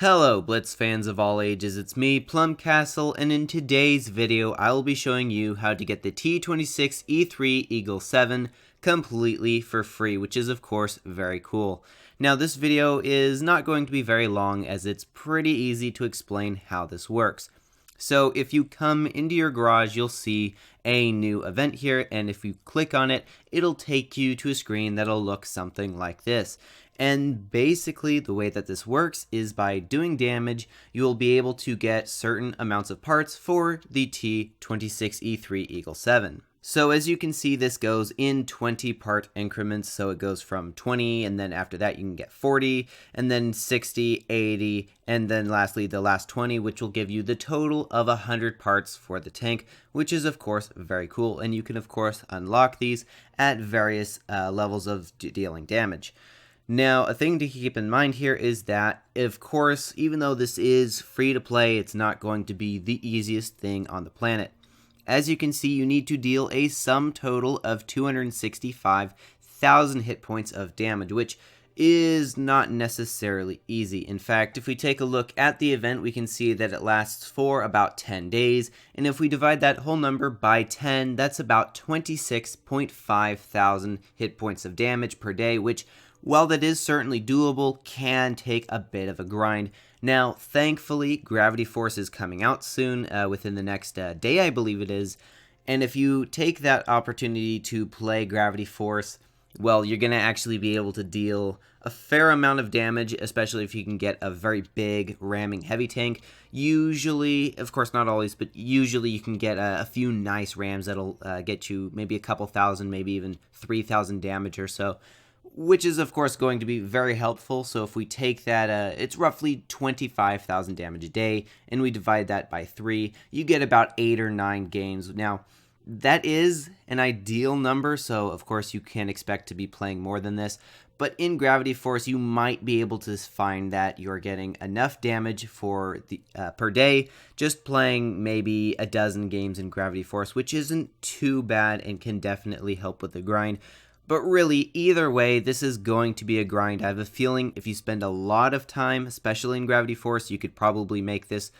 Hello Blitz fans of all ages, it's me, PlumCastle, and in today's video I will be showing you how to get the T26E3 Eagle 7 completely for free, which is of course very cool. Now this video is not going to be very long as it's pretty easy to explain how this works. So if you come into your garage, you'll see a new event here, and if you click on it, it'll take you to a screen that'll look something like this. And basically the way that this works is by doing damage, you will be able to get certain amounts of parts for the T26E3 Eagle 7. So as you can see, this goes in 20 part increments, so it goes from 20, and then after that you can get 40, and then 60, 80, and then lastly the last 20, which will give you the total of 100 parts for the tank, which is of course very cool, and you can of course unlock these at various levels of dealing damage. Now, a thing to keep in mind here is that, of course, even though this is free to play, it's not going to be the easiest thing on the planet. As you can see, you need to deal a sum total of 265,000 hit points of damage, which is not necessarily easy. In fact, if we take a look at the event, we can see that it lasts for about 10 days, and if we divide that whole number by 10, that's about 26.5 thousand hit points of damage per day, which, while that is certainly doable, can take a bit of a grind. Now, thankfully, Gravity Force is coming out soon, within the next day, I believe it is, and if you take that opportunity to play Gravity Force, well, you're going to actually be able to deal a fair amount of damage, especially if you can get a very big ramming heavy tank. Usually, of course not always, but usually you can get a few nice rams that'll get you maybe a couple thousand, maybe even 3,000 damage or so, which is of course going to be very helpful. So if we take that, it's roughly 25,000 damage a day, and we divide that by 3, you get about 8 or 9 games. Now, that is an ideal number, so of course you can expect to be playing more than this, but in Gravity Force you might be able to find that you're getting enough damage for the per day, just playing maybe a dozen games in Gravity Force, which isn't too bad and can definitely help with the grind. But really, either way, this is going to be a grind. I have a feeling if you spend a lot of time, especially in Gravity Force, you could probably make this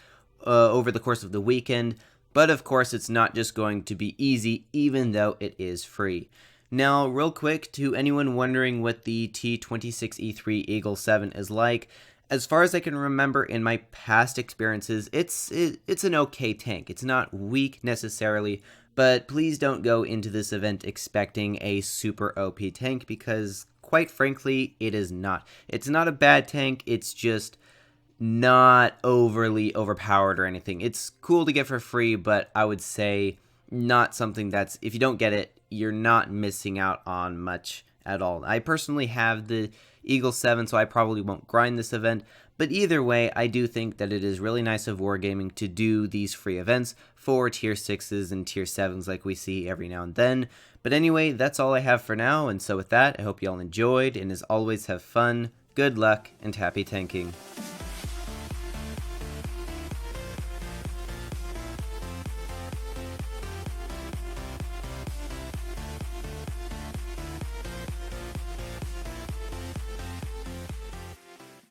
over the course of the weekend. But of course, it's not just going to be easy, even though it is free. Now, real quick, to anyone wondering what the T26E3 Eagle 7 is like, as far as I can remember in my past experiences, it's an okay tank. It's not weak necessarily, but please don't go into this event expecting a super OP tank, because quite frankly, it is not. It's not a bad tank, it's just not overly overpowered or anything. It's cool to get for free, but I would say not something that's, if you don't get it, you're not missing out on much at all. I personally have the Eagle 7, so I probably won't grind this event, but either way, I do think that it is really nice of Wargaming to do these free events for tier 6s and tier 7s like we see every now and then. But anyway, that's all I have for now, and so with that, I hope you all enjoyed, and as always, have fun, good luck, and happy tanking.